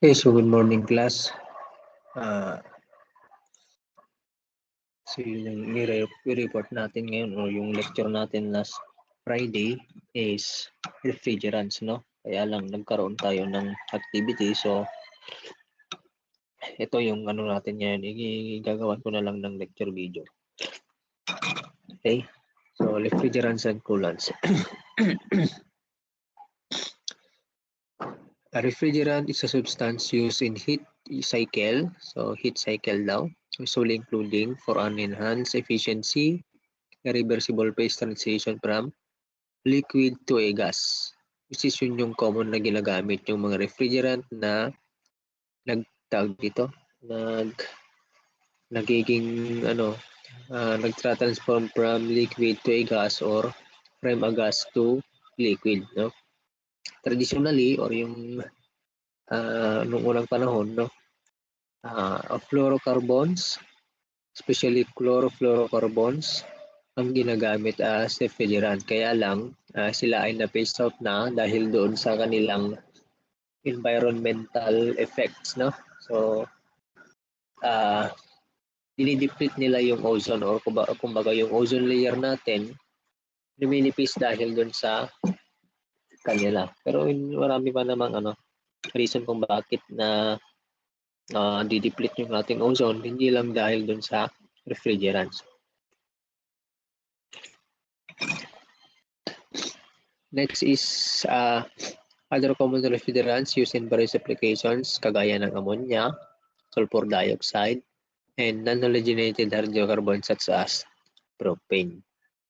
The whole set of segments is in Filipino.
Okay, so good morning class. So yung i-report natin ngayon o yung lecture natin last Friday is refrigerants, no? Kaya lang nagkaroon tayo ng activity. So ito yung ano natin ngayon, igagawan ko na lang ng lecture video. Okay? So refrigerants and coolants. A refrigerant is a substance used in heat cycle. So heat cycle daw. Usually including for an enhanced efficiency, a reversible phase transition from liquid to a gas. Which is yun yung common na ginagamit yung mga refrigerant na nagtra-transform from liquid to a gas or from a gas to liquid, no? Traditionally or yung nung unang panahon, no? Fluorocarbons, especially chlorofluorocarbons, ang ginagamit as refrigerant. Kaya lang sila ay na-phase out na dahil doon sa kanilang environmental effects, no? So dinideplete nila yung ozone or kumbaga yung ozone layer natin luminipis dahil doon sa kanila. Pero marami pa namang reason kung bakit na dideplete yung ating ozone, hindi lang dahil doon sa refrigerants. Next is other common refrigerants used in various applications kagaya ng ammonia, sulfur dioxide, and non-halogenated hydrocarbons such as propane.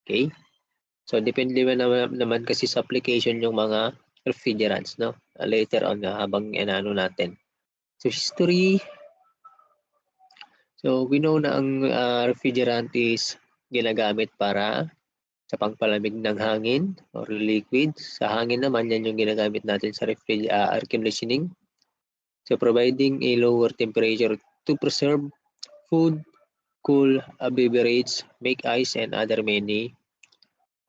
Okay? So depende naman kasi sa application yung mga refrigerants, no? Later on habang inano natin. So history. So we know na ang refrigerant is ginagamit para sa pangpalamig ng hangin or liquid. Sa hangin naman, yan yung ginagamit natin sa air conditioning. So providing a lower temperature to preserve food, cool a beverage, make ice, and many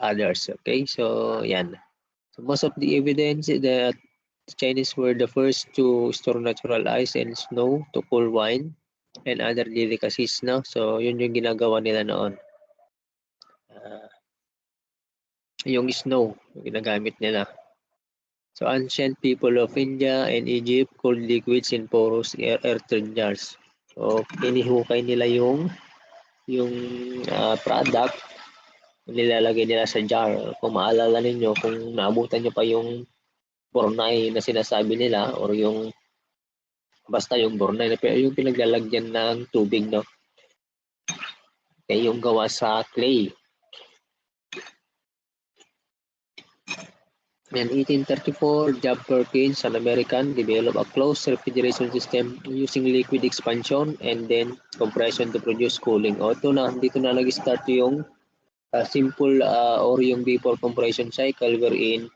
others. Okay, so yan. So most of the evidence that the Chinese were the first to store natural ice and snow to cool wine and other delicacies, no? So yun yung ginagawa nila noon. Yung snow, yung ginagamit nila. So ancient people of India and Egypt cooled liquids in porous earthen jars. So pinihukay nila yung product, nilalagay nila sa jar. Kung maalala ninyo, kung naabutan nyo pa yung bornay na sinasabi nila or yung basta yung bornay na yung pinaglalagyan ng tubig, no? Okay, yung gawa sa clay. In 1834, Job Perkins, an American, developed a closed refrigeration system using liquid expansion and then compression to produce cooling. O ito na, dito na nag-start yung simple or yung vapor compression cycle wherein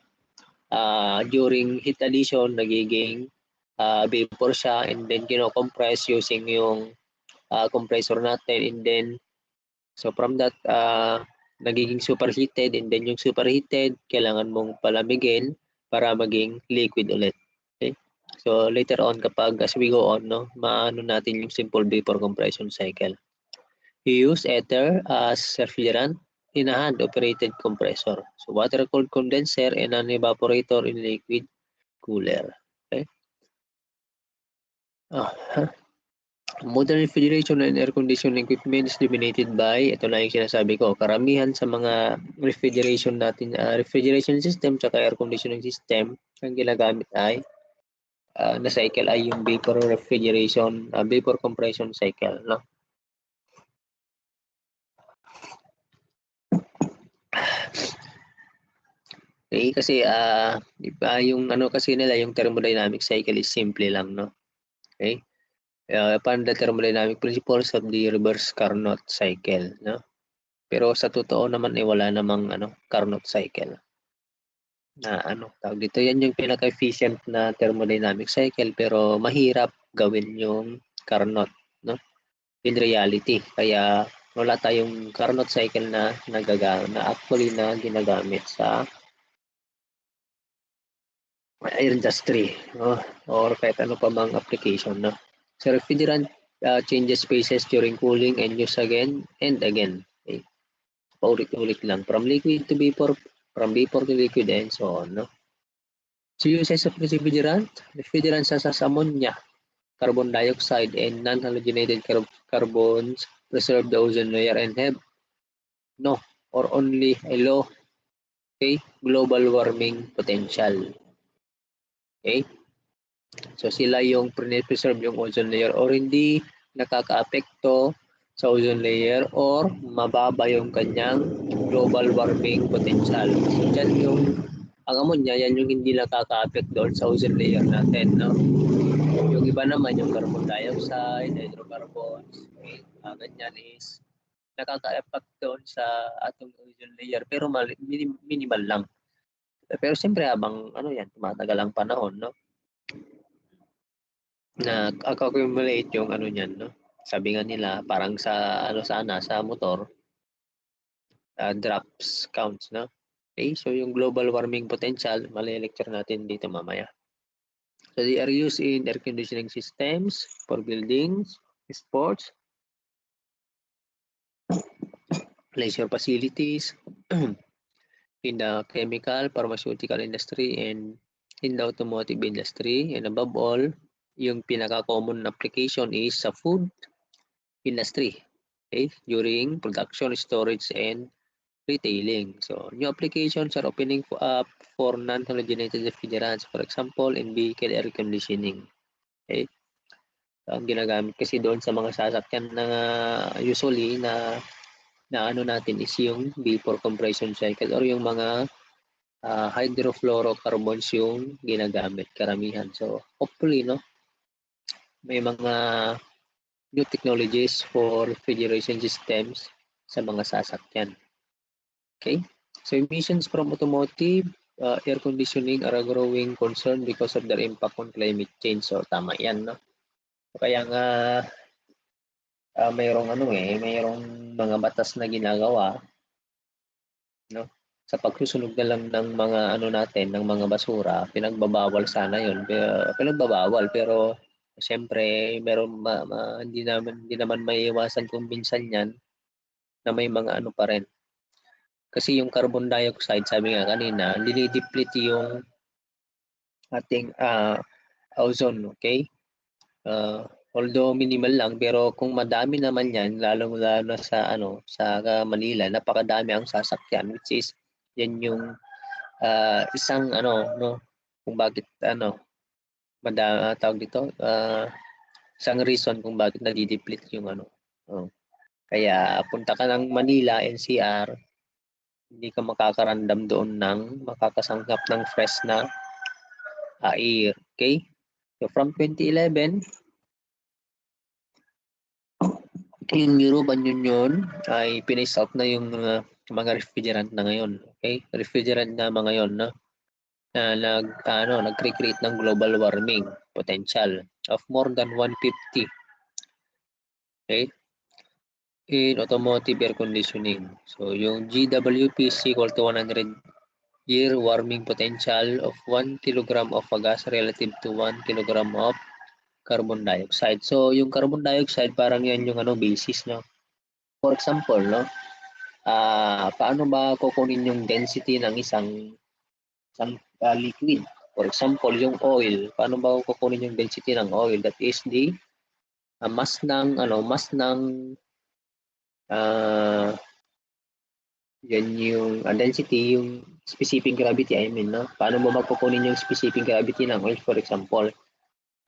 during heat addition, nagiging vapor siya and then kino-compress using yung compressor natin and then so from that nagiging superheated and then yung superheated kailangan mong palamigin para maging liquid ulit. Okay? So later on kapag as we go on, no, maano natin yung simple vapor compression cycle. We use ether as refrigerant in a hand-operated compressor. So water-cooled condenser and an evaporator in liquid cooler. Okay? Modern refrigeration and air conditioning equipment is dominated by, ito na yung sinasabi ko, karamihan sa mga refrigeration natin, refrigeration system tsaka air conditioning system, ang ginagamit ay na cycle ay yung vapor refrigeration, vapor compression cycle, no? Okay, kasi yung kasi nila, yung thermodynamic cycle is simple lang, no? Okay? Upon the thermodynamic principles of the reverse Carnot cycle, no? Pero sa totoo naman wala namang Carnot cycle. Na tawag dito, yan yung pinaka-efficient na thermodynamic cycle pero mahirap gawin yung Carnot, no? In reality, kaya wala tayong Carnot cycle na ginagamit sa industry, no? Or kahit ano pa mang application, no? So refrigerant changes phases during cooling and use again and again. Okay? Paulit-ulit lang from liquid to vapor, from vapor to liquid, and so on, no? So uses of refrigerant such as ammonia, carbon dioxide, and non-halogenated carbons preserve the ozone layer and have no or only a low, okay, global warming potential. Okay? So sila yung preserve yung ozone layer or hindi nakakaapekto sa ozone layer or mababa yung kanyang global warming potential. So dyan yung ang ammonia, yan yung hindi nakaka-affect doon sa ozone layer natin, no? Yung iba naman, yung carbon dioxide, hydrocarbons, okay, ganyan is nakaka-affect doon sa atong ozone layer pero minimal lang. Pero siyempre habang ano yan, tumatagal ang panahon, no? Na accumulate yung ano niyan, no? Sabi nga nila parang sa ano sana sa motor, drops counts, no? Okay, so yung global warming potential, mali-lecture natin dito mamaya. So they are used in air conditioning systems for buildings, sports, leisure facilities, in the chemical, pharmaceutical industry, and in the automotive industry. And above all, yung pinaka-common application is sa food industry, okay, during production, storage, and retailing. So, new applications are opening up for non-halogenated refrigerants, for example, in vehicle air conditioning. Okay? So, ang ginagamit kasi doon sa mga sasakyan na usually na ano natin is yung vapor compression cycle or yung mga hydrofluorocarbons yung ginagamit karamihan. So, hopefully, no, may mga new technologies for refrigeration systems sa mga sasakyan. Okay? So emissions from automotive air conditioning are a growing concern because of their impact on climate change. So tama 'yan, no? Kaya nga mayroong mayroong mga batas na ginagawa, no? Sa pagsusunog na lang ng mga ano natin, ng mga basura, pinagbabawal sana 'yon. Pinagbabawal pero siyempre meron hindi naman maiiwasan kung minsan 'yan na may mga ano pa rin. Kasi yung carbon dioxide, sabi nga kanina, dinideplete yung ating ozone, okay? Although minimal lang, pero kung madami naman yan, lalo-lalo na sa sa Manila, napakadami ang sasakyan, which is yan yung isang no, kung bakit tawag dito, isang reason kung bakit nadideplete yung Kaya punta ka ng Manila, NCR, hindi ka makakaramdam doon ng makakasangkap ng fresh na air. Okay? So from 2011, yung European Union ay pinice out na yung mga refrigerant na ngayon. Okay? Refrigerant na mga ngayon na nag-create ng global warming potential of more than 150. Okay? In automotive air conditioning. So yung GWP is equal to 100 year warming potential of 1 kilogram of a gas relative to 1 kilogram of carbon dioxide. So yung carbon dioxide parang yan yung basis, no? For example, no? Paano ba kukunin yung density ng isang liquid? For example, yung oil, paano ba kukunin yung density ng oil? That is the mass ng yan yung density, yung specific gravity, I mean, no? Paano mo magkukunin yung specific gravity ng oil? For example,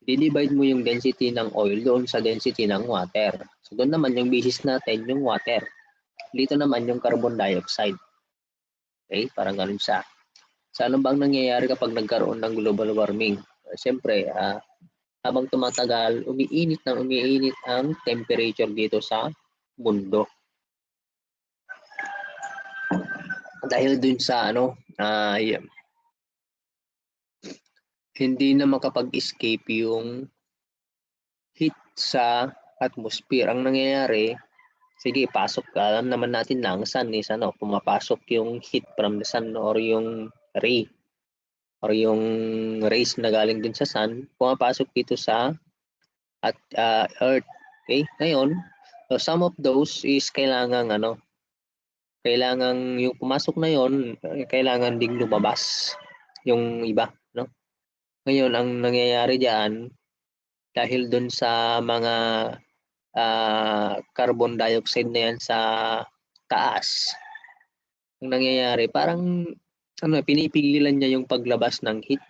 di-divide mo yung density ng oil doon sa density ng water. So doon naman yung basis natin, yung water. Dito naman yung carbon dioxide. Okay? Parang ganun siya. So ano bang nangyayari kapag nagkaroon ng global warming? Siyempre, habang tumatagal, umiinit ang temperature dito sa mundo. Dahil dun sa hindi na makapag-escape yung heat sa atmosphere. Ang nangyayari, sige, pasok ka. Alam naman natin na ang sun is pumapasok yung heat from the sun or yung ray. or yung rays na galing din sa sun, pumapasok dito sa Earth. Okay? Ngayon, so some of those is kailangan yung pumasok na yon, kailangan ding lumabas yung iba, no? Ngayon, ang nangyayari diyan dahil dun sa mga carbon dioxide na yan sa taas, ang nangyayari parang pinipigilan niya yung paglabas ng heat,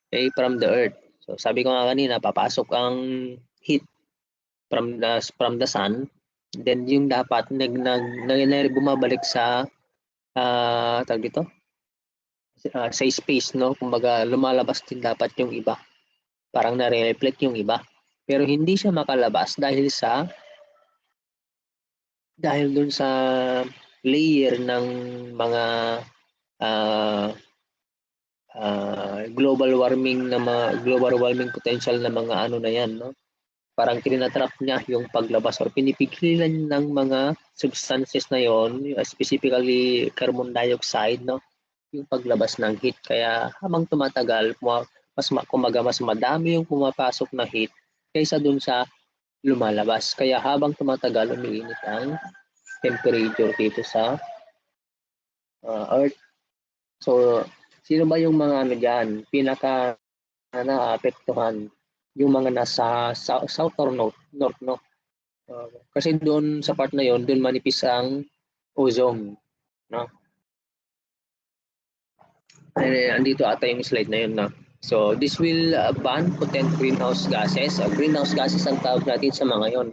okay, from the earth. So sabi ko nga kanina, papasok ang heat from the sun, then yung dapat bumabalik sa tawag dito, sa space, no? Kumbaga lumalabas din dapat yung iba, parang nare-reflect yung iba, pero hindi siya makalabas dahil dun sa layer ng mga global warming potential na mga na yan, no? Parang trinatrap niya yung paglabas or pinipigilan ng mga substances na yon, specifically carbon dioxide, no? Yung paglabas ng heat. Kaya habang tumatagal, mas madami yung pumapasok na heat kaysa dun sa lumalabas. Kaya habang tumatagal, umiinit ang temperature dito sa Earth. So, sino ba yung mga dyan? Pinaka naapektuhan yung mga nasa south or north, no? Kasi doon sa part na yon, doon manipis ang ozone, no? Andito ata yung slide na yun, no? So, this will ban potent greenhouse gases. Greenhouse gases ang tawag natin sa mga yon.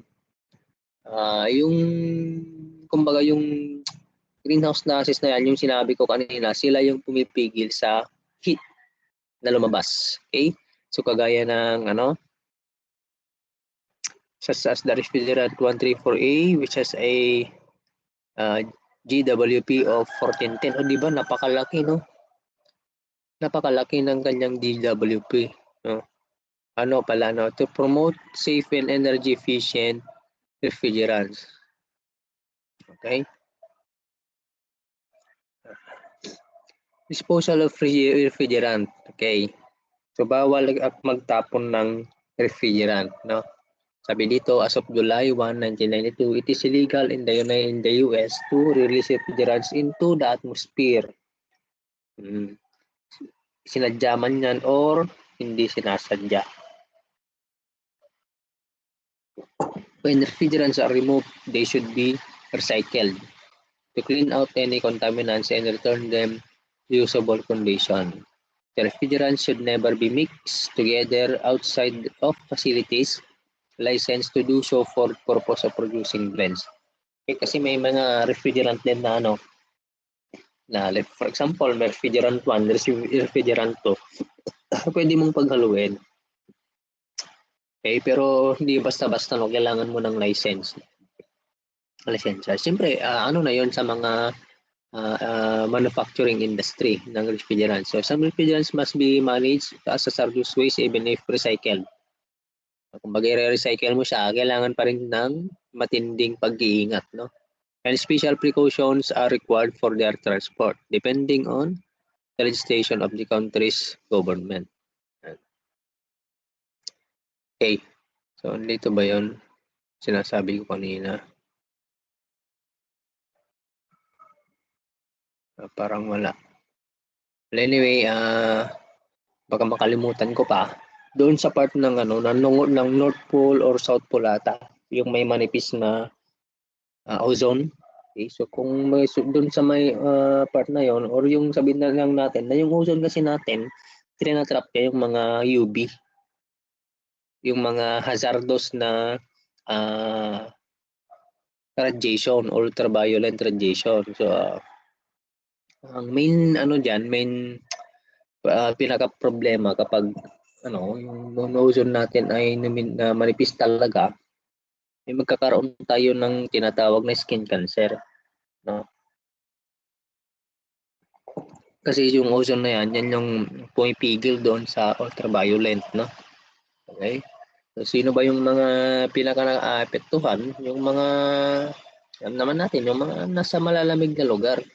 Kumbaga yung greenhouse gases na yan, yung sinabi ko kanina, sila yung pumipigil sa heat na lumabas. Okay? So, kagaya ng such as the refrigerant 134A, which has a GWP of 1410. O, di ba? Napakalaki, no? Napakalaki ng kanyang GWP. No? To promote safe and energy efficient refrigerants. Okay? Disposal of refrigerant. Okay. So, bawal magtapon ng refrigerant, no? Sabi dito, as of July 1, 1992, it is illegal in the US to release refrigerants into the atmosphere. Sinadya man yan or hindi sinasadya. When refrigerants are removed, they should be recycled to clean out any contaminants and return them to usable condition. The refrigerants should never be mixed together outside of facilities licensed to do so for purpose of producing blends. Kasi may mga refrigerant din na for example, may refrigerant 1, refrigerant 2, pwede mong paghaluin. Okay, pero hindi basta-basta, no, kailangan mo ng license. Lisensya. Siyempre, na yon sa mga manufacturing industry ng refrigerants. So, some refrigerants must be managed as a hazardous waste even if recycled. Kung i-recycle mo siya, kailangan pa rin ng matinding pag-iingat, no? And special precautions are required for their transport depending on the legislation of the country's government. Okay. So, dito ba yun? Sinasabi ko kanina. Parang wala. Well, anyway, baka makalimutan ko pa. Doon sa part ng ng North Pole or South Pole ata, yung may manipis na ozone. Okay, so kung doon sa may part na yon, or yung sabihin na lang natin na yung ozone kasi natin, trinatrap niya yung mga UV, yung mga hazardous na radiation, ultraviolet radiation. So ang main main pinaka-problema kapag yung ozone natin ay manipis talaga, may magkakaroon tayo ng tinatawag na skin cancer, no? Kasi yung ozone na yan yung pumipigil doon sa ultraviolet, no? Okay? So, sino ba yung mga pinaka-naapektuhan? Yung mga, alam naman natin, yung mga nasa malalamig na lugar.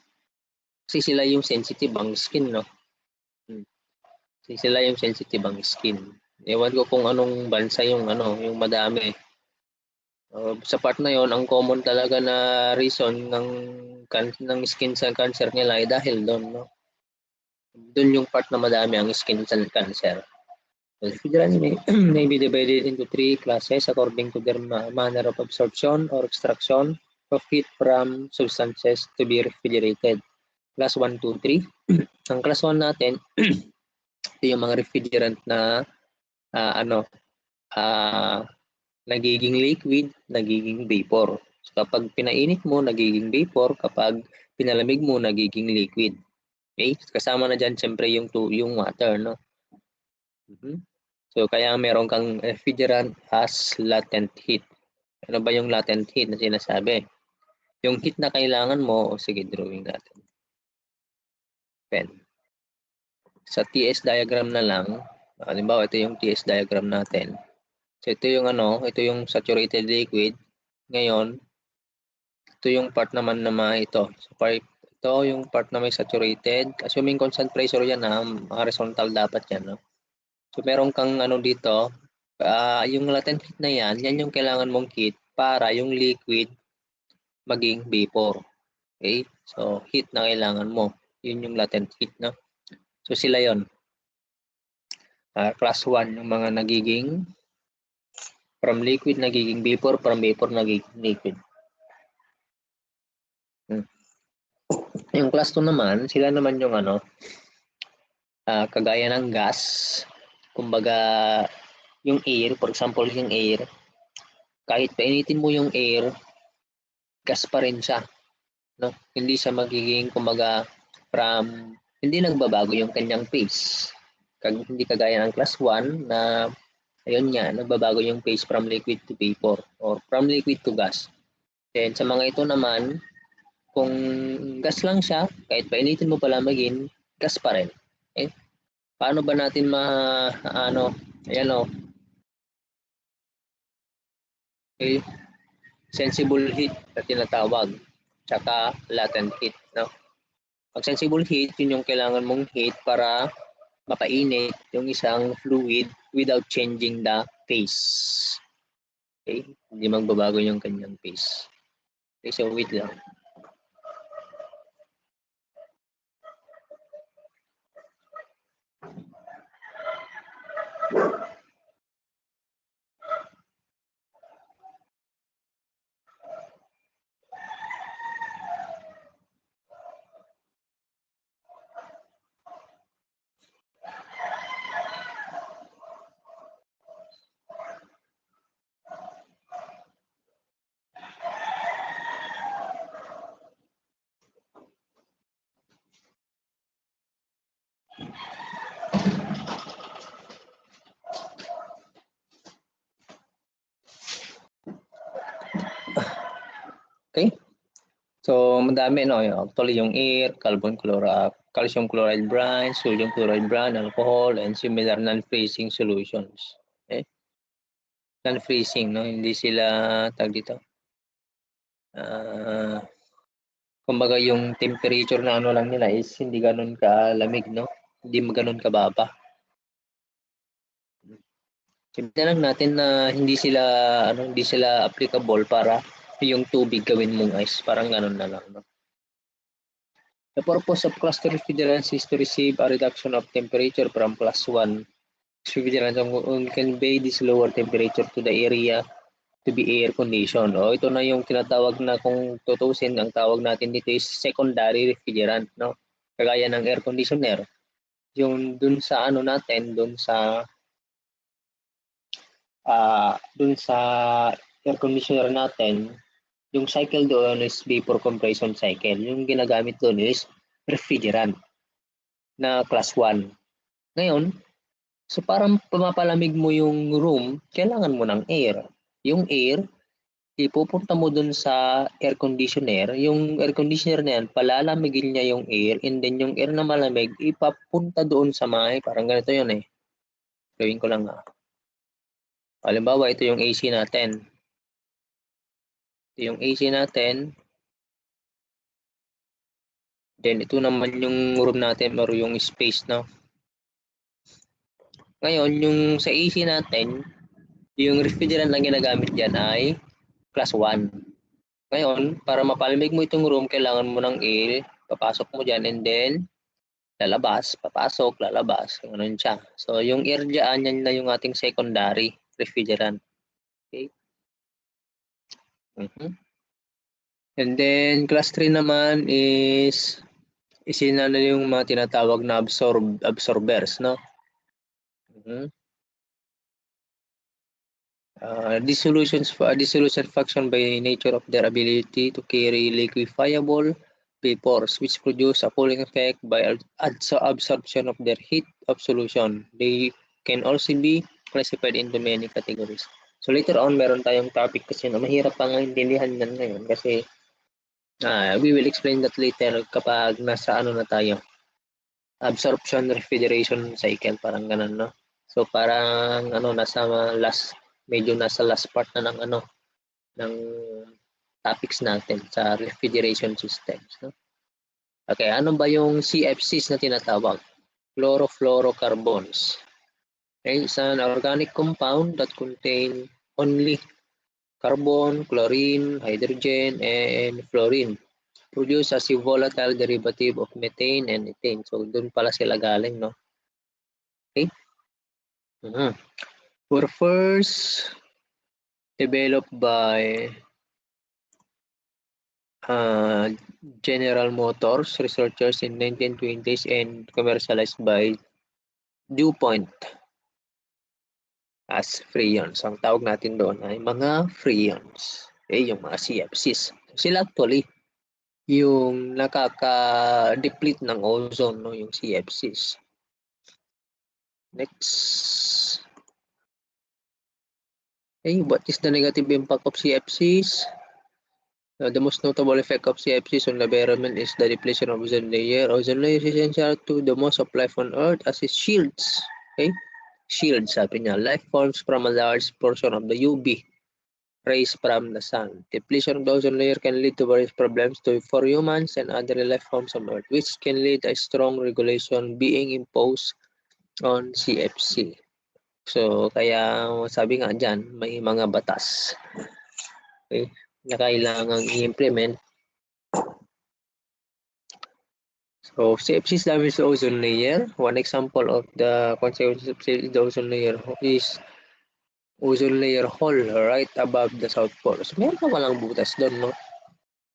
Kasi sila yung sensitive ang skin, no? Sila yung sensitive ang skin. Ewan ko kung anong bansa yung yung madami. Sa part na yon, ang common talaga na reason ng skin cell cancer nila ay dahil doon, no? Doon yung part na madami ang skin cell cancer. Refrigerant may be divided into 3 classes according to their manner of absorption or extraction of heat from substances to be refrigerated. Class 1, 2, 3. Ang class 1 natin, ito yung mga refrigerant na nagiging liquid, nagiging vapor. So, kapag pinainit mo, nagiging vapor. Kapag pinalamig mo, nagiging liquid. Okay? Kasama na dyan, siyempre, yung water, no? So, kaya meron kang refrigerant has latent heat. Ano ba yung latent heat na sinasabi? Yung heat na kailangan mo, sige, drawing natin. Pen. Sa TS diagram na lang, halimbawa, ito yung TS diagram natin. So, ito yung ito yung saturated liquid. Ngayon, ito yung part naman na ito. So, ito yung part na may saturated. Assuming constant pressure yan horizontal dapat yan, no? So, meron kang dito, yung latent heat na yan yung kailangan mong heat para yung liquid maging vapor. Okay? So, heat na kailangan mo. Yun yung latent heat, no? So, sila yon. Class 1, yung mga nagiging from liquid nagiging vapor, from vapor nagiging liquid. Yung class 2 naman, sila naman yung kagaya ng gas. Kumbaga, yung air, for example, yung air, kahit painitin mo yung air, gas pa rin siya. No? Hindi siya magiging, kumbaga, hindi nagbabago yung kanyang phase. Hindi kagaya ng class 1 na, ayun nga, nagbabago yung phase from liquid to vapor or from liquid to gas. Then, sa mga ito naman, kung gas lang siya, kahit painitin mo palamagin, gas pa rin. Okay? Paano ba natin ayan o, okay? Sensible heat na tinatawag, tsaka latent heat. No? Pag sensible heat, yun yung kailangan mong heat para mapainit yung isang fluid without changing the phase. Okay? Hindi magbabago yung kanyang phase. Okay, so wait lang. Okay? So, madami, no? Actually, yung air, calcium chloride brine, sodium chloride brine, alcohol, and similar non-freezing solutions. Okay? Non-freezing, no? Hindi sila, tag dito. Kumbaga, yung temperature na lang nila is hindi ganun kalamig, no? Hindi ganun kababa. Sabihin lang natin na hindi sila applicable para yung tubig gawin mong ice. Parang ganun na lang, no? The purpose of cluster refrigerants is to receive a reduction of temperature from class 1 refrigerants and convey this lower temperature to the area to be air conditioned. O ito na yung tinatawag na, kung tutusin, ang tawag natin dito is secondary refrigerant, no? Kagaya ng air conditioner. Yung dun sa natin, dun sa air conditioner natin, yung cycle doon is vapor compression cycle. Yung ginagamit doon is refrigerant na class 1. Ngayon, so parang pumapalamig mo yung room, kailangan mo ng air. Yung air, ipupunta mo dun sa air conditioner. Yung air conditioner na yan, palalamigin niya yung air, and then yung air na malamig, ipapunta doon sa parang ganito yun eh. Gawin ko lang Halimbawa, ito yung AC natin. Ito yung AC natin. Then, ito naman yung room natin or yung space, no? Ngayon, yung sa AC natin, yung refrigerant lang ginagamit dyan ay class 1. Ngayon, para mapalamig mo itong room, kailangan mo ng air, papasok mo dyan and then lalabas, papasok, lalabas, ganun siya. So, yung air dyan, yan na yung ating secondary refrigerant. Okay? And then, class 3 naman is isina na yung mga tinatawag na absorbers, no? Dissolution function by nature of their ability to carry liquefiable vapors, which produce a cooling effect by absorption of their heat of solution. They can also be classified into many categories. So later on, meron tayong topic kasi na mahirap pang intindihan yan ngayon kasi we will explain that later kapag nasa ano na tayo. Absorption refrigeration cycle, parang ganun, no? So parang ano, medyo nasa last part na ng ano, ng topics natin sa refrigeration systems, no? Okay, ano ba yung CFCs na tinatawag? Chlorofluorocarbons. Okay, it's an organic compound that contain only carbon, chlorine, hydrogen, and fluorine. Produced as a volatile derivative of methane and ethane. So, doon pala sila galing, no? Okay? Were first developed by General Motors researchers in 1920s and commercialized by DuPont as freons. Ang tawag natin doon ay mga freons. Okay, yung mga CFCs. Sila actually yung nakaka-deplete ng ozone, no, yung CFCs. Next. Okay, what is the negative impact of CFCs? The most notable effect of CFCs on the environment is the depletion of ozone layer. Ozone layer is essential to the most of life on Earth as it shields. Okay? Shields, sabi niya. Life forms from a large portion of the UV rays from the sun. Depletion of the ozone layer can lead to various problems for humans and other life forms on Earth, which can lead a strong regulation being imposed on CFC. So, kaya sabi nga dyan, may mga batas. Okay? Na kailangang i-implement. So, CFCs damage the ozone layer. One example of the consequences of the ozone layer is ozone layer hole right above the South Pole. So, meron pa palang butas doon, no?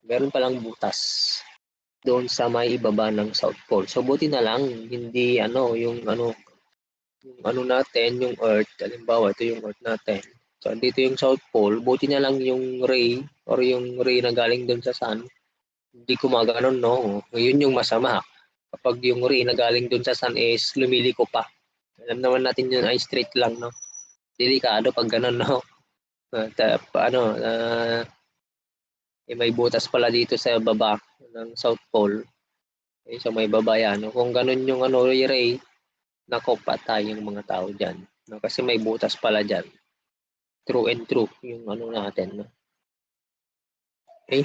Meron palang butas doon sa may ibaba ng South Pole. So, buti na lang, hindi yung natin, yung Earth, halimbawa, ito yung Earth natin. So, dito yung South Pole, buti na lang yung ray or yung ray na galing doon sa sun, hindi gumaganon, no? Yun yung masama. Kapag yung ray na galing doon sa sun is lumiliko pa. Alam naman natin yun ay straight lang, no? Delikado pag ganun, no? May butas pala dito sa baba ng South Pole. Okay, so may baba yan. No? Kung ganun yung ray, nako, patay yung mga tao dyan. No? Kasi may butas pala dyan. True and true yung natin. No? Okay?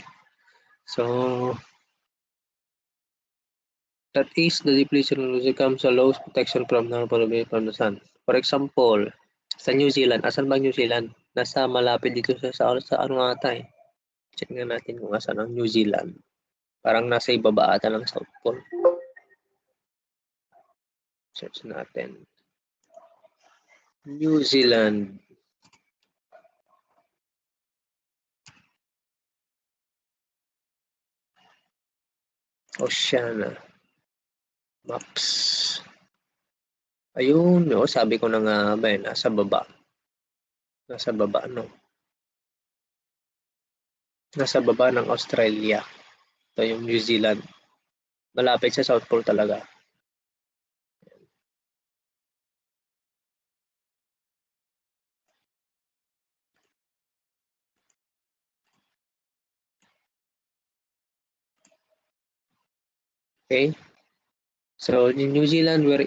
So, that is the depletion of the comes allows protection from harmful rays from the sun. For example, sa New Zealand, asan ba New Zealand? Nasa malapit dito sa ano ata eh. Check nga natin kung asan ang New Zealand. Parang nasa ibaba ata ng South Pole. Search natin. New Zealand. Oceania. Maps. Ayun, sabi ko na nga ba, nasa baba. Nasa baba, no? Nasa baba ng Australia. Ito yung New Zealand. Malapit sa South Pole talaga. Okay? So, in New Zealand, where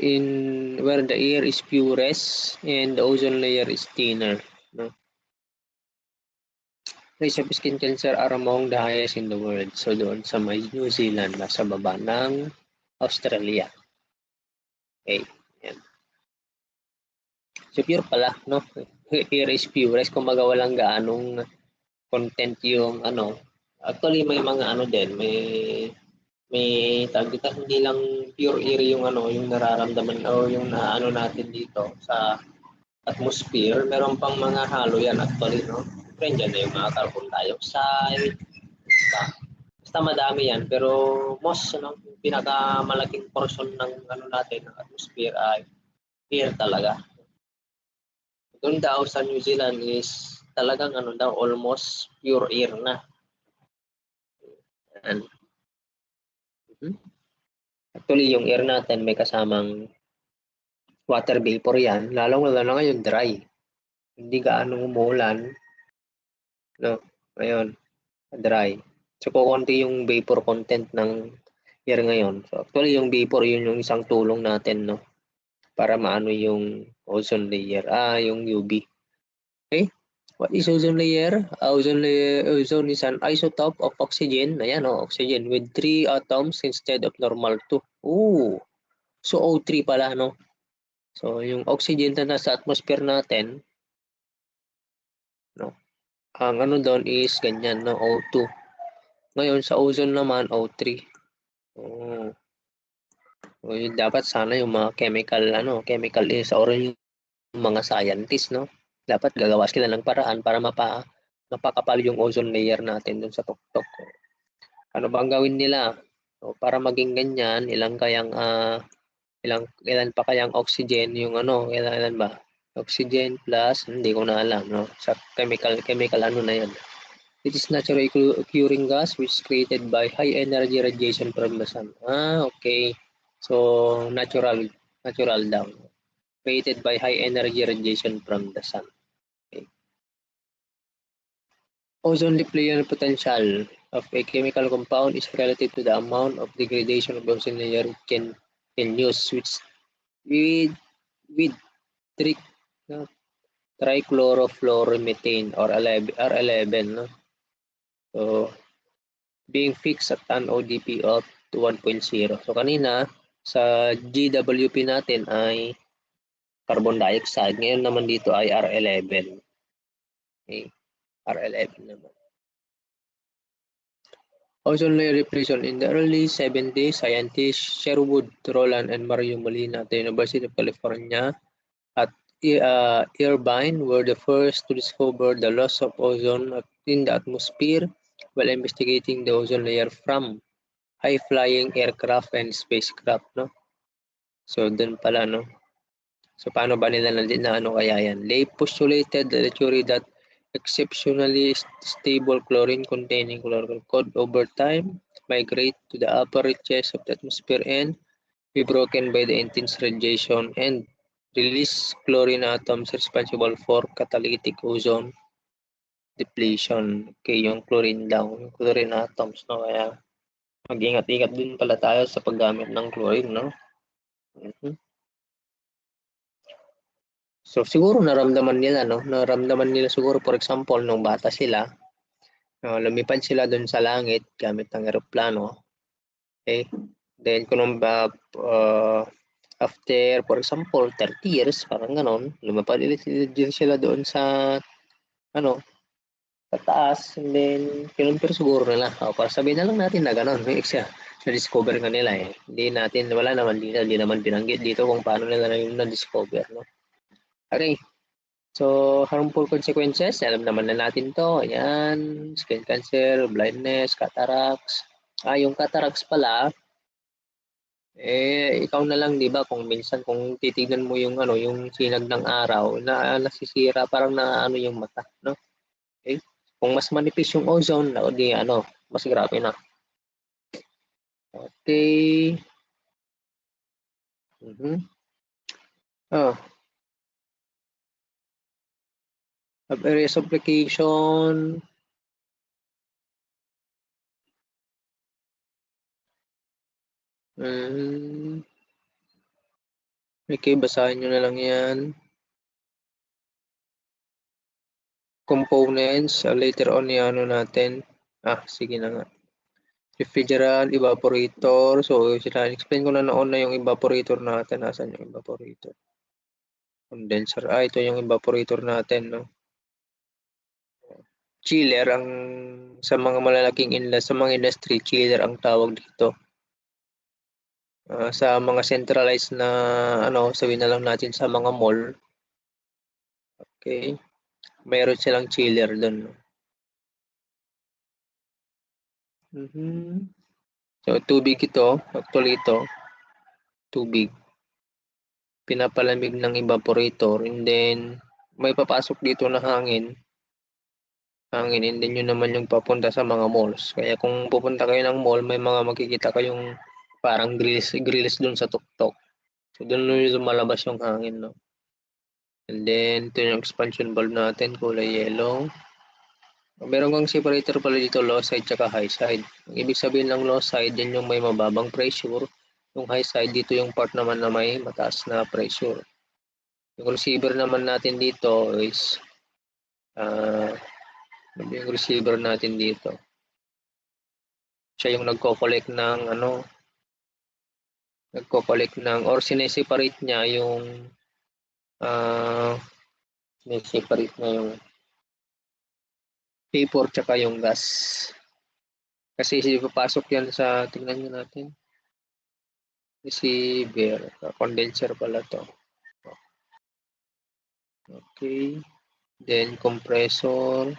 the air is purest and the ozone layer is thinner. No? Rates of skin cancer are among the highest in the world. So, doon sa may New Zealand, nasa baba ng Australia. Okay. Yan. So pure pala, no? Air is pure. Kumbaga walang gaanong content yung ano. Actually may mga ano din, may tawag dito, hindi lang pure air yung ano, yung nararamdaman o yung naano natin dito sa atmosphere, meron pang mga halo yan actually, no? Friend yan yung mga carbon dioxide, basta madami yan, pero most, ano, yung pinakamalaking portion ng ano natin, ng atmosphere ay air talaga. Doon daw sa New Zealand is talagang ano daw, almost pure air na. And, actually, yung air natin may kasamang water vapor yan, lalo ngayon dry. Hindi gaano umuulan, no? Ngayon, dry. So, kukunti yung vapor content ng air ngayon. So, actually, yung vapor, yun yung isang tulong natin, no? Para maano yung ozone layer, yung UV. Okay? What is ozone layer? Ozone is an isotope of oxygen. Ayan, oxygen with 3 atoms instead of normal 2. Ooh! So, O3 pala, no? So, yung oxygen na nasa atmosphere natin, no? Ang ano doon is ganyan, no? O2. Ngayon, sa ozone naman, O3. Oh. So, dapat sana yung mga chemical is or yung mga scientists, no? Dapat gagawa sila ng paraan para mapakapal yung ozone layer natin dun sa tuktok. Ano ba ang gawin nila? So, para maging ganyan, ilan pa kayang oxygen yung ano, ilan ba? Oxygen plus, hindi ko na alam, no? Sa chemical ano na yan. It is naturally occurring gas which is created by high energy radiation from the sun. Okay. So, natural daw. Created by high energy radiation from the sun. Okay. Ozone depletion potential of a chemical compound is relative to the amount of degradation of ozone layer it can use, which with trichlorofluoromethane or R11, no? So, being fixed at an ODP of 1.0. So, kanina, sa GWP natin ay carbon dioxide. Ngayon naman dito ay R11. Okay. R11 naman. Ozone layer depletion. In the early 70s, scientists Sherwood, Rowland, and Mario Molina at the University of California at Irvine were the first to discover the loss of ozone in the atmosphere while investigating the ozone layer from high-flying aircraft and spacecraft, no? So, dun pala, no? So, paano ba nila na ano kaya yan? They postulated the theory that exceptionally stable chlorine-containing chlorine could over time migrate to the upper reaches of the atmosphere and be broken by the intense radiation and release chlorine atoms responsible for catalytic ozone depletion. Okay, yung chlorine daw, yung chlorine atoms, no? Kaya mag-ingat-ingat din pala tayo sa paggamit ng chlorine, no? So siguro naramdaman nila, no? Naramdaman nila siguro, for example, nung bata sila, lumipad sila doon sa langit gamit ng eroplano. Okay? Then kung after, for example, 30 years, parang ganon, lumipad din sila doon sa ano, sa taas, and then kinumpir siguro nila. Para sabihin na lang natin na ganon, na-discover nga nila eh. Wala naman dito, hindi naman binanggit dito kung paano nila yung na-discover, no? Okay. So, harmful consequences, alam naman na natin to. Ayan, skin cancer, blindness, cataracts. Yung cataracts pala, ikaw na lang, di ba, kung minsan, kung titignan mo yung, yung sinag ng araw, nasisira, parang na, yung mata, no? Okay? Kung mas manipis yung ozone, di, mas grabe na. Okay. Areas of application. Okay, basahin nyo na lang yan. Components, later on yan natin. Sige na nga. Refrigerant, evaporator. So, explain ko na noon na yung evaporator natin. Nasaan yung evaporator? Condenser. Ito yung evaporator natin, no? Chiller ang sa mga malalaking sa mga industry, chiller ang tawag dito. Sa mga centralized na sabihin na lang natin sa mga mall. Okay? Mayroon silang chiller doon. No? So tubig ito, actually ito, tubig. Pinapalamig ng evaporator and then may papasok dito na hangin and then yun naman yung papunta sa mga malls. Kaya kung pupunta kayo ng mall, may mga makikita kayong parang grills doon sa tuktok. So doon yung lumalabas yung hangin, no? And then ito yung expansion valve natin, kulay yellow. Meron kang separator pala dito, low side tsaka high side. Ang ibig sabihin ng low side, yan yung may mababang pressure. Yung high side, dito yung part naman na may mataas na pressure. Yung receiver naman natin dito is yung receiver natin dito. Siya yung nagko-collect ng or sineseparate niya yung sineseparate niya yung vapor tsaka yung gas. Kasi papasok yan sa, tingnan nyo natin. Receiver, condenser pala to. Okay. Then compressor.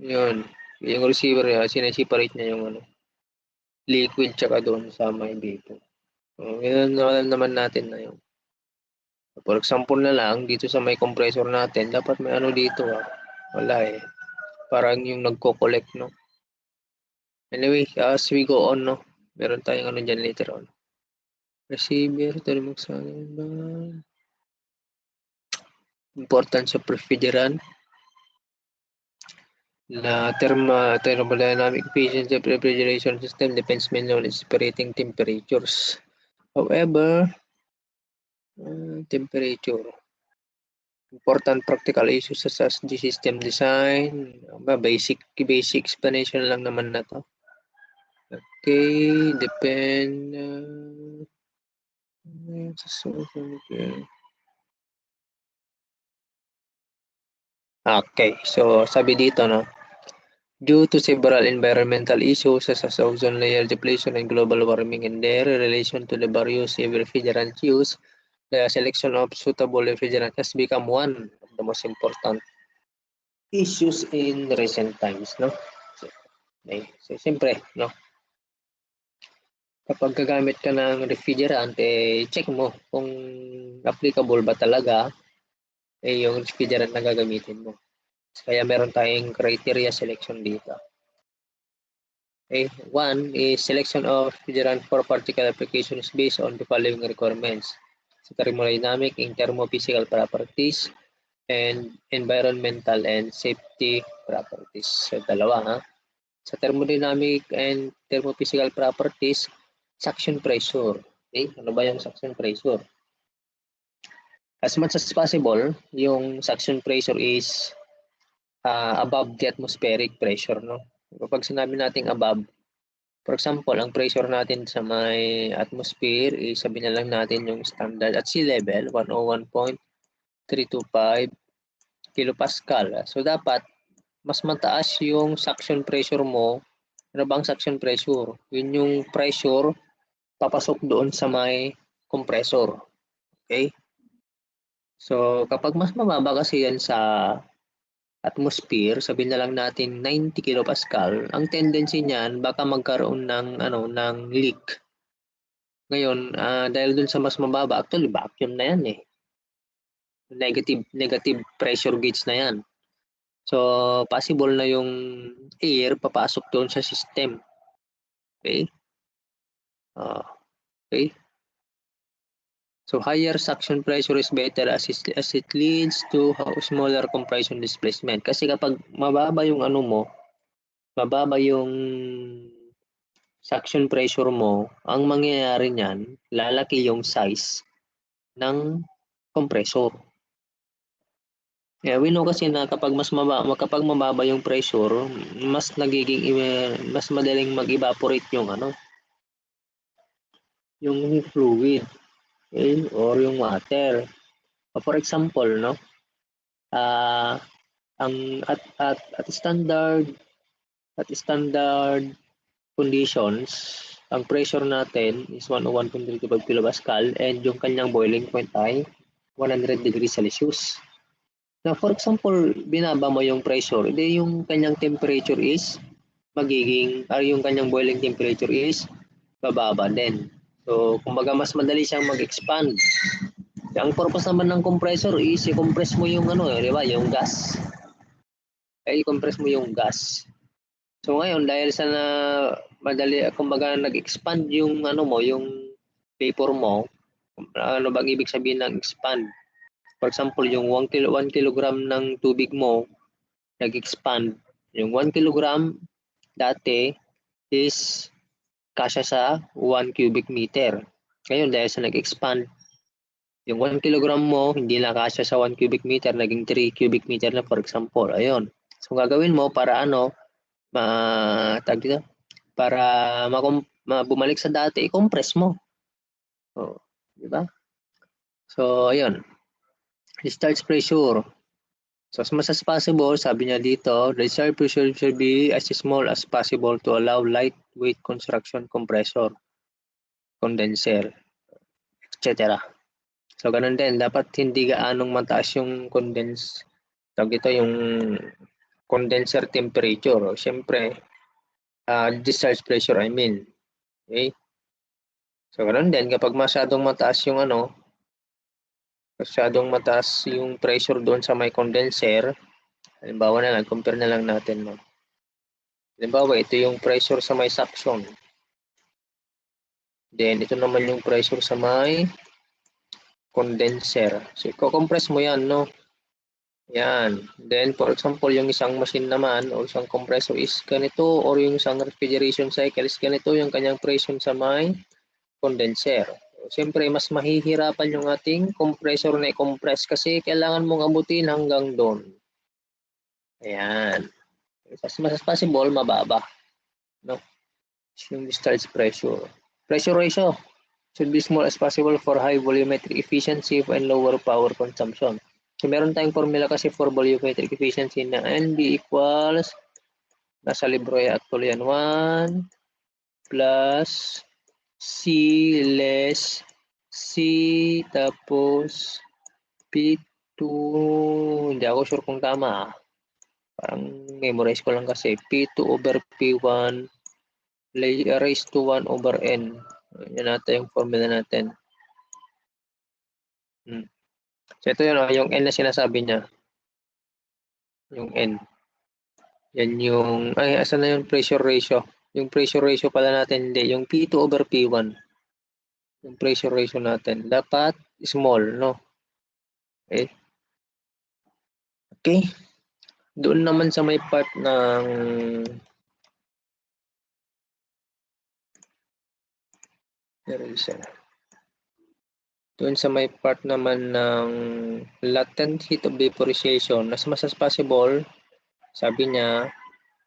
Yun. Yung receiver niya, sineseparate niya yung liquid tsaka doon sa may vapor. Yun naman natin na yun. For example na lang, dito sa may compressor natin, dapat may dito. Wala eh. Parang yung nagko-collect, no? Anyway, as we go on, no? Meron tayong dyan later on. Receiver, importance of refrigerant. The thermodynamic efficiency of refrigeration system depends mainly on operating temperatures. However, temperature. Important practical issues such as the system design. Basic explanation lang naman na to. Okay, depend. Okay, so sabi dito, no? Due to several environmental issues such as ozone layer depletion and global warming in their relation to the various refrigerant use, the selection of suitable refrigerant has become one of the most important issues in recent times, no? So siyempre, no? Kapag gagamit ka ng refrigerant, check mo kung applicable ba talaga yung refrigerant na gagamitin mo. Kaya meron tayong criteria selection dito. Okay, one is selection of refrigerant for particular applications based on the following requirements: thermodynamic and thermophysical properties, and environmental and safety properties. So, dalawa, ha? Sa thermodynamic and thermophysical properties, suction pressure. Okay? Ano ba yung suction pressure? As much as possible, yung suction pressure is above the atmospheric pressure, no? Kapag sinabi nating above, for example, ang pressure natin sa may atmosphere, sabihin na lang natin yung standard at sea level, 101.325 kilopascal. So, dapat mas mataas yung suction pressure mo. Ano bang suction pressure? Yun yung pressure papasok doon sa may compressor. Okay? So, kapag mas mababa kasi yan sa atmosphere, sabihin na lang natin 90 kilopascal, ang tendency niyan baka magkaroon ng leak. Ngayon, dahil dun sa mas mababa, actually vacuum na yan eh. Negative pressure gauge na yan. So, possible na yung air papasok doon sa system. Okay? Okay? So, higher suction pressure is better as it leads to smaller compression displacement. Kasi kapag mababa yung mababa yung suction pressure mo, ang mangyayari niyan, lalaki yung size ng compressor. Yeah, we know kasi na kapag mababa yung pressure, mas madaling mag-evaporate yung yung fluid. Okay? Or yung water. For example, no? Ang at standard conditions, ang pressure natin is 101.35 kilopascal and yung kanyang boiling point ay 100 degrees Celsius. Now, for example, binaba mo yung pressure, hindi yung kanyang temperature is magiging, yung kanyang boiling temperature is bababa din. So, kumbaga mas madali siyang mag-expand. Ang purpose naman ng compressor is i-compress mo yung di ba, yung gas. I-compress mo yung gas. So ngayon dahil sa madali kumbaga nag-expand yung yung vapor mo, ano bang ibig sabihin ng expand? For example, yung 1 kilogram ng tubig mo nag-expand. Yung 1 kilogram dati is kasya sa 1 cubic meter. Ngayon dahil sa nag-expand, yung 1 kilogram mo hindi na kasya sa 1 cubic meter, naging 3 cubic meter na for example. Ayun. So gagawin mo para para bumalik sa dati, i-compress mo. Oh, di ba? So, ayun. Discharge pressure. So, as much as possible, sabi niya dito, the discharge pressure should be as small as possible to allow lightweight construction compressor, condenser, etc. So, ganun din. Dapat hindi gaanong mataas yung yung condenser temperature. Siyempre, discharge pressure, I mean. Okay? So, ganun din. Kapag masyadong mataas yung pressure doon sa may condenser, halimbawa na lang, compare na lang natin. No? Halimbawa, ito yung pressure sa may suction. Then, ito naman yung pressure sa may condenser. So, i-compress mo yan, no? Yan. Then, for example, yung isang machine naman o isang compressor is ganito or yung isang refrigeration cycle is ganito yung kanyang pressure sa may condenser. Siyempre, mas mahihirapan yung ating compressor na i-compress kasi kailangan mong abutin hanggang doon. Ayan. As much as possible, mababa. No? Yung discharge pressure. Pressure ratio should be small as possible for high volumetric efficiency and lower power consumption. So, meron tayong formula kasi for volumetric efficiency na NB equals, nasa libro ay actually yan, 1 plus C less C tapos P2, hindi ako sure kung tama. Parang memorize ko lang kasi. P2 over P1 raised to 1 over N. Yan natin yung formula natin. So ito yun, yung N na sinasabi niya. Yung N. Yan yung, asan na yung pressure ratio? Yung pressure ratio pala natin, hindi. Yung P2 over P1. Yung pressure ratio natin. Dapat small, no? Okay. Okay. Doon naman sa may part ng eraser. Doon sa may part naman ng latent heat of vaporization, as much as possible, sabi niya,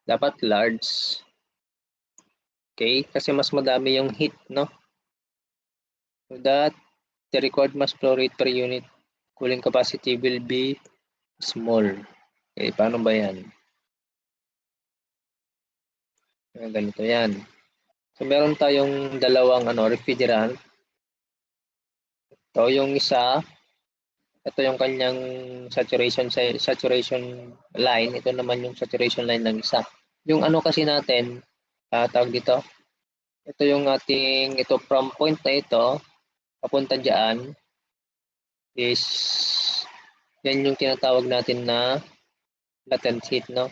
dapat large. Okay? Kasi mas madami yung heat, no? So that the required mass flow rate per unit cooling capacity will be small. Okay, paano ba yan? Ganito yan. So meron tayong dalawang refrigerant. Ito yung isa, ito yung kanyang saturation line, ito naman yung saturation line ng isa. Yung kasi natin, tawag dito, ito yung from point na ito, papunta dyan, is, yan yung tinatawag natin na latent heat, no?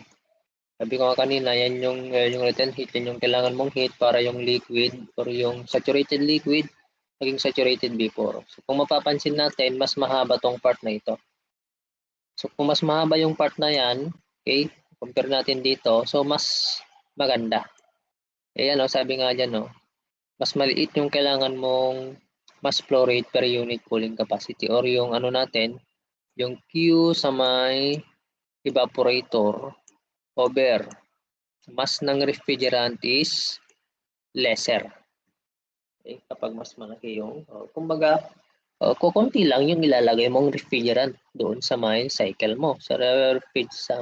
Sabi ko nga kanina, yan yung latent heat, yan yung kailangan mong heat para yung liquid or yung saturated liquid maging saturated vapor. So kung mapapansin natin, mas mahaba tong part na ito. So kung mas mahaba yung part na yan, okay, compare natin dito, so mas maganda. Ayan sabi nga dyan, mas maliit yung kailangan mong mass flow rate per unit cooling capacity or yung natin, yung Q sa may evaporator over mass ng refrigerant is lesser. Okay, kapag mas malaki yung, kumbaga, kukunti lang yung ilalagay mong refrigerant doon sa may cycle mo. Sa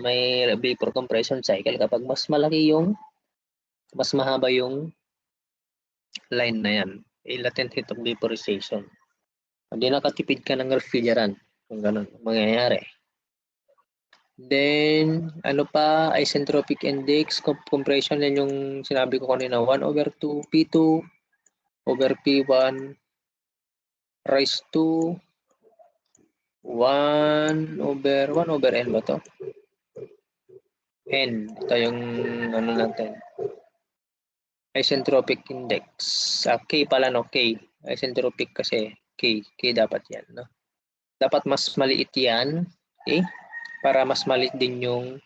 may vapor compression cycle, kapag mas malaki yung, mas mahaba yung line na yan, latent heat of vaporization. Hindi nakatipid ka ng refrigerant kung ganun mangyayari. Then, ano pa, isentropic index, compression, yan yung sinabi ko kanina, 1/2 P2 over P1 raised to 1/N ba to? N. Ito yung ano natin. Isentropic index. K pala, no? K. Isentropic kasi K. K dapat yan, no? Dapat mas maliit yan. Okay? Para mas maliit din yung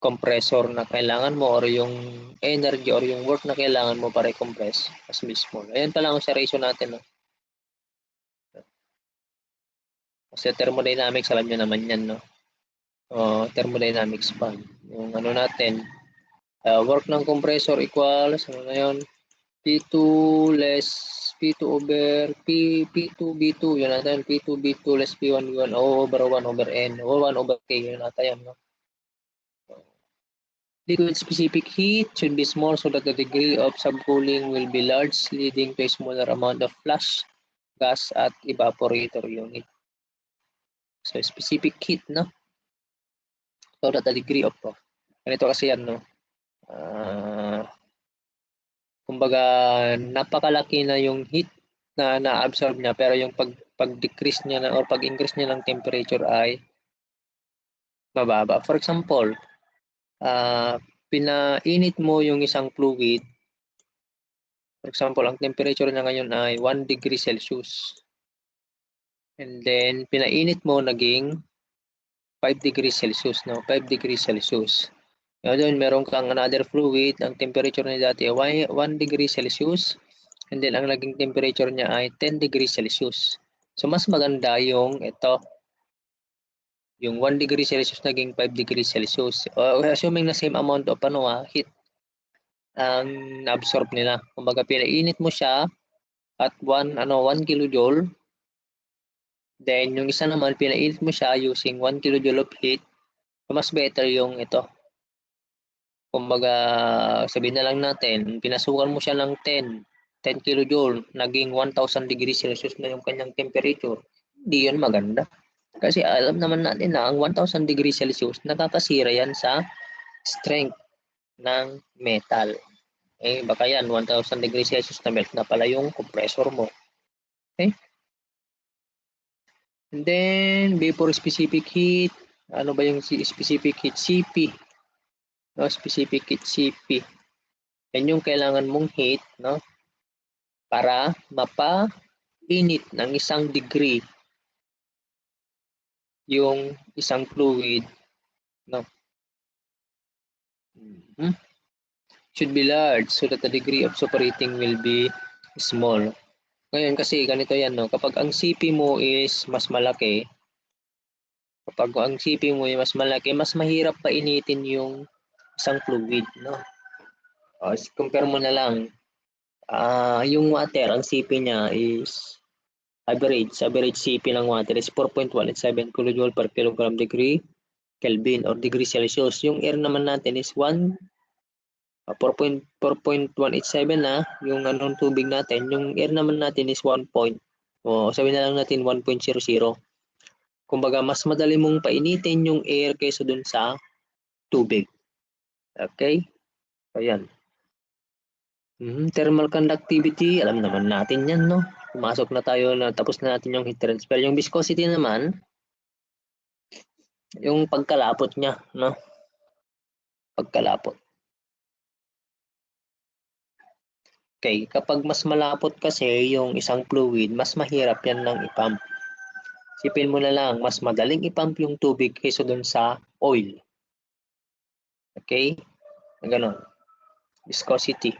compressor na kailangan mo or yung energy or yung work na kailangan mo para i-compress mas mismo. Ayan pa lang sa ratio natin. No? Kasi thermodynamics, alam nyo naman yan. No? Thermodynamics pa. Yung ano natin, work ng compressor equals, ano na yun, P2 less P2 over P2 B2, yun natin, P2 B2 less P1 B1 over 1/N o 1/K, yun natin yan. No? Liquid specific heat should be small so that the degree of subcooling will be large, leading to a smaller amount of flash gas at evaporator unit. So specific heat, no? So that the degree of, ganito kasi yan, no? Kumbaga, napakalaki na yung heat na na-absorb niya, pero yung pag-decrease niya na, or pag-increase niya ng temperature ay mababa. For example, pinainit mo yung isang fluid. For example, ang temperature niya ngayon ay 1 degree Celsius. And then, pinainit mo naging 5 degrees Celsius, no? 5 degrees Celsius. Ngayon, meron kang another fluid, ang temperature niya dati ay 1 degree Celsius. And then, ang naging temperature niya ay 10 degrees Celsius. So, mas maganda yung ito. Yung 1 degree Celsius naging 5 degrees Celsius. Assuming na same amount of heat ang na-absorb nila. Kumbaga, pinainit mo siya at 1 kilojoule. Then, yung isa naman, pinainit mo siya using 1 kilojoule of heat. So, mas better yung ito. Kumbaga, sabihin na lang natin, pinasukan mo siya ng 10 kilojoule, naging 1,000 degrees Celsius na yung kanyang temperature. Hindi yun maganda. Kasi alam naman natin na ang 1,000 degrees Celsius, nakakasira yan sa strength ng metal. Baka yan, 1,000 degrees Celsius na melt na pala yung compressor mo. Okay? And then, vapor specific heat. Ano ba yung specific heat? CP. No, specific heat CP. Yan yung kailangan mong heat, no? Para mapa-init ng 1 degree yung isang fluid, no? Should be large so that the degree of separating will be small. Ngayon kasi ganito yan, no? Kapag ang CP mo is mas malaki, mas mahirap pa initin yung isang fluid, no? Compare mo na lang. Yung water, ang CP niya is average CP ng water is 4.187 kilojoule per kilogram degree Kelvin or degree Celsius. Yung air naman natin is 4.187 na yung anong tubig natin. Yung air naman natin is 1 point. Sabihin na lang natin 1.00. Kumbaga, mas madali mong painitin yung air kaysa dun sa tubig. Okay? Ayan. Thermal conductivity, alam naman natin yan, no? Pumasok na tayo, tapos na natin yung heat transfer. Yung viscosity naman, yung pagkalapot niya, no? Pagkalapot. Okay, kapag mas malapot kasi yung isang fluid, mas mahirap yan ng ipump. Sipin mo na lang, mas madaling ipump yung tubig kaysa dun sa oil. Okay? Ganon. Viscosity.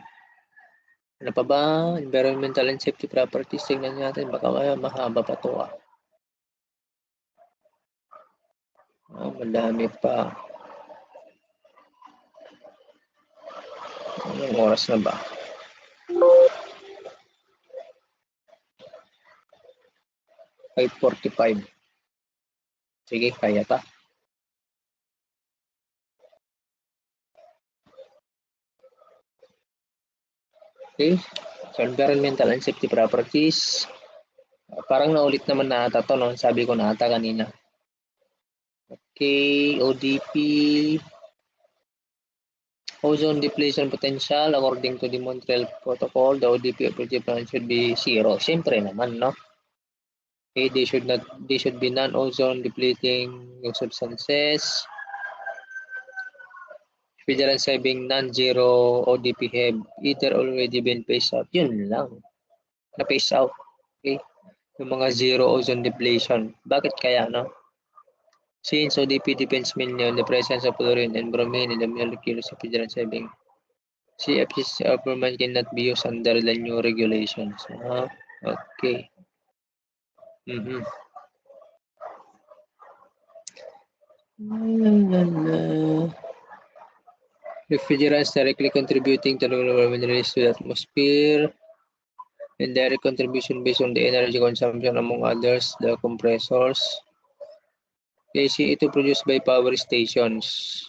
Ano pa ba? Environmental and safety properties. Tingnan natin. Baka mahaba pa ito. Madami pa. Anong oras na ba? 545. Sige, kaya ta. Okay. So, environmental and safety properties. Parang naulit naman na ata to, no? Sabi ko na ata kanina. Okay, ODP. Ozone depletion potential, according to the Montreal Protocol, the ODP of plan should be 0. Siyempre naman, no? Okay, they should be non-ozone depleting substances. Refrigerants having non-zero ODP have either already been phased out. Yun lang. Na-phase out. Okay? Yung mga zero ozone depletion. Bakit kaya, no? Since ODP depends mainly on the presence of fluorine and bromine in the molecules of refrigerants having CFCs approvals cannot be used under the new regulations. Okay. Refrigerants directly contributing to the global release to the atmosphere. And direct contribution based on the energy consumption, among others, the compressors. AC ito produced by power stations.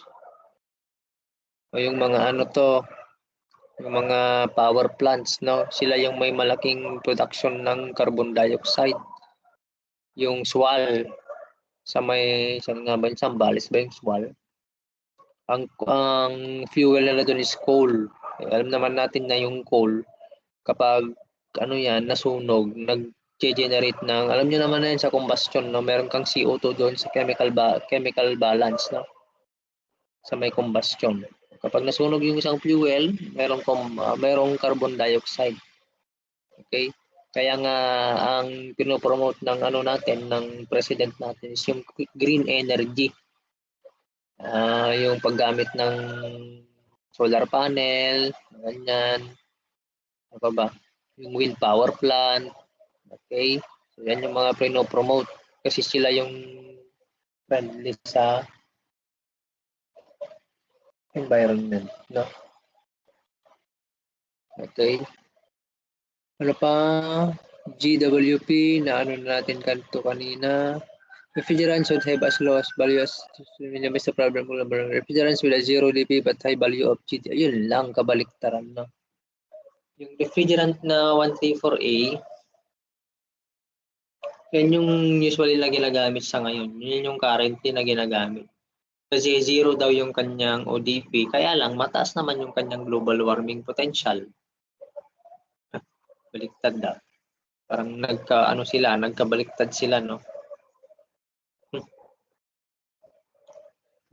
O yung mga ano to, yung mga power plants, no? Sila yung may malaking production ng carbon dioxide. Yung SWAL, saan nga ba, Sambales ba yung SWAL? Ang fuel nila doon is coal. Alam naman natin na yung coal, kapag ano yan, nasunog, nag-generate ng, alam nyo naman na yun sa combustion, no? Meron kang CO2 doon sa chemical balance, no? Sa may combustion. Kapag nasunog yung isang fuel, merong carbon dioxide. Okay? Kaya nga ang pinopromote ng natin, ng president natin is yung green energy. Yung paggamit ng solar panel, ganyan. Ano ba? Yung wind power plant. Okay? So yan yung mga pinopromote kasi sila yung friendly sa environment, no? Okay. Ano pa? GWP, na natin kanto kanina. Refrigerants should have as low as value as minimize the problem of refrigerants with a zero dP but high value of GD. Yun lang, kabaliktaran, no? Yung refrigerant na 134A, yan yung usually na ginagamit sa ngayon. Yun yung currently na ginagamit. Kasi zero daw yung kanyang ODP, kaya lang mataas naman yung kanyang global warming potential. Baliktad daw. Parang nagkabaliktad sila, no?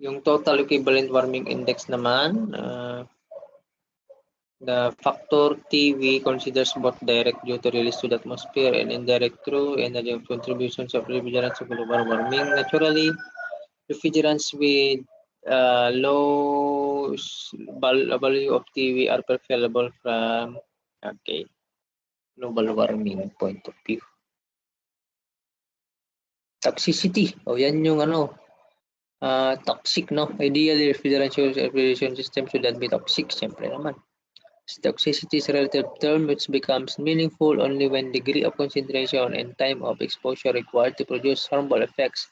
Yung total equivalent warming index naman, the factor TV considers both direct due to release to the atmosphere and indirect through energy contributions of refrigerants to global warming. Naturally, refrigerants with low value of TV are preferable from global warming point of view. Toxicity. Yan yung toxic, no? Ideally, refrigeration system should not be toxic. Siyempre naman. Toxicity is a relative term which becomes meaningful only when degree of concentration and time of exposure required to produce harmful effects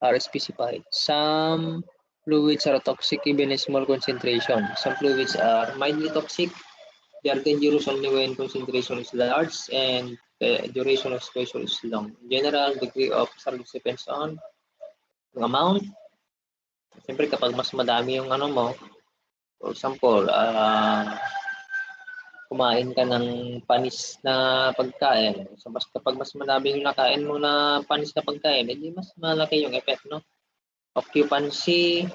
are specified. Some fluids are toxic even in small concentration. Some fluids are mildly toxic. They are dangerous only when concentration is large and the duration of exposure is long. In general, degree of service depends on the amount. Siyempre, kapag mas madami yung mo, for example, kumain ka ng panis na pagkain. So, kapag mas madami yung nakain mo na panis na pagkain, hindi mas malaki yung effect, no? Occupancy,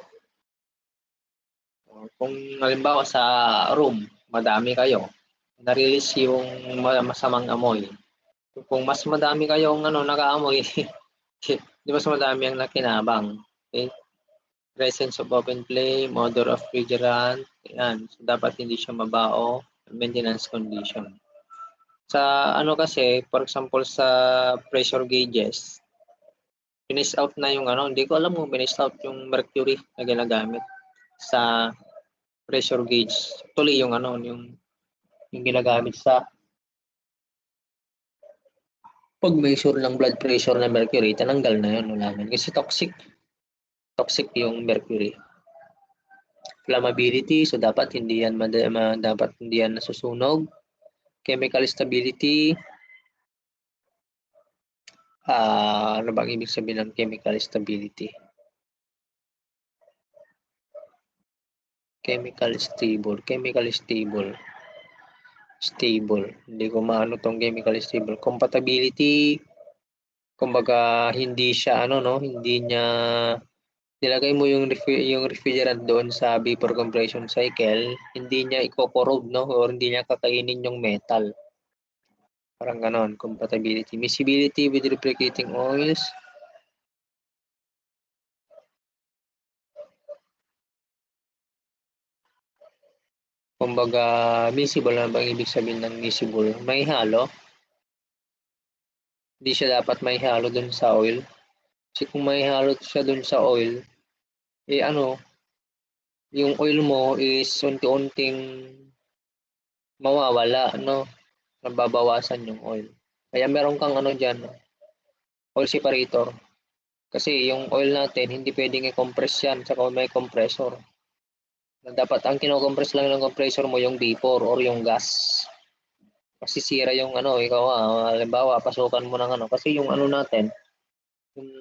kung halimbawa sa room, madami kayo, na-release yung masamang amoy. Kung mas madami kayong nakaamoy, di mas madami ang nakinabang. Okay? Presence of open flame, odor of refrigerant, yan. So, dapat hindi siya mabao, maintenance condition. Sa kasi, for example, sa pressure gauges, finish out na yung hindi ko alam kung finish out yung mercury na ginagamit sa pressure gauge. Actually, yung yung ginagamit sa pag-measure ng blood pressure na mercury, tananggal na yun, wala na. Kasi toxic yung mercury. Flammability, so dapat hindi yan nasusunog. Chemical stability, ano bang ibig sabihin ng chemical stability? Chemical stable. Hindi ko maano tong chemical stable. Compatibility, kumbaga hindi siya hindi niya nilagay mo yung refrigerant doon sa vapor compression cycle, hindi niya i-corrode, no, or hindi niya kakainin yung metal. Parang ganon, compatibility. Miscibility with lubricating oils. Kumbaga, miscible na bang ibig sabihin ng miscible? May halo. Hindi siya dapat may halo doon sa oil. Kasi kung may halo siya doon sa oil, yung oil mo is unti-unting mawawala, no? Nababawasan yung oil. Kaya meron kang dyan, oil separator. Kasi yung oil natin, hindi pwedeng i-compress yan saka may compressor. Dapat ang kino-compress lang ng compressor mo yung vapor or yung gas. Kasi sira yung ikaw halimbawa, pasukan mo ng kasi yung natin, yung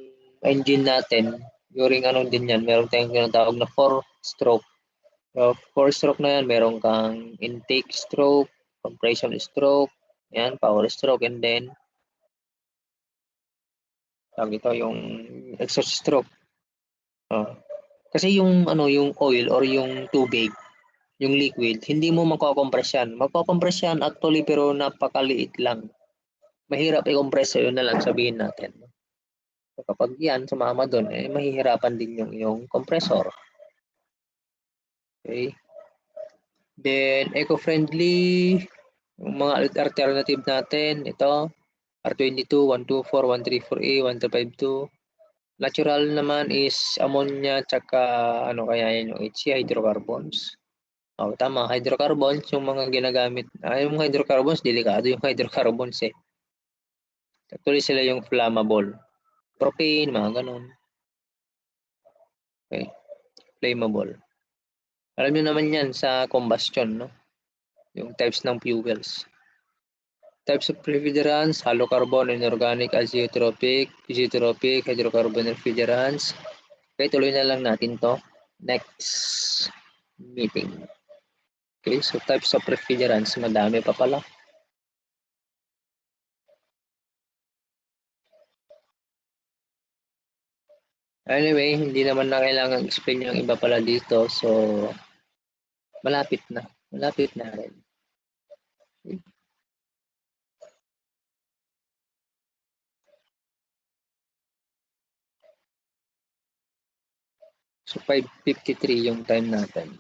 engine natin, during din yan, meron tayong tinatawag na 4-stroke. 4-stroke na yan, meron kang intake stroke, compression stroke, yan, power stroke, and then yung exhaust stroke. Kasi yung yung oil or yung tubig, yung liquid, hindi mo makokompress yan. Magkokompress yan actually pero napakaliit lang. Mahirap i-compress, yun na lang sabihin natin. So, kapag yan sumama doon, mahihirapan din yung compressor. Okay. Then eco-friendly, yung mga alternative natin, ito R22, 124, 134A, 1352. Natural naman is ammonia tsaka kaya yan yung HC, hydrocarbons. Tama, hydrocarbons yung mga ginagamit. Yung hydrocarbons, delikado yung hydrocarbons eh. Actually sila yung flammable. Propane, mga ganun. Okay. Flammable. Alam niyo naman yan sa combustion, no? Yung types ng fuels. Types of refrigerants, hollow carbon, inorganic, azeotropic, hydrocarbon refrigerants. Okay, tuloy na lang natin to. Next meeting. Okay, so types of refrigerants, madami pa pala. Anyway, hindi naman na kailangan explain yung iba pala dito. So, malapit na. Malapit na rin. So, 5:53 yung time natin.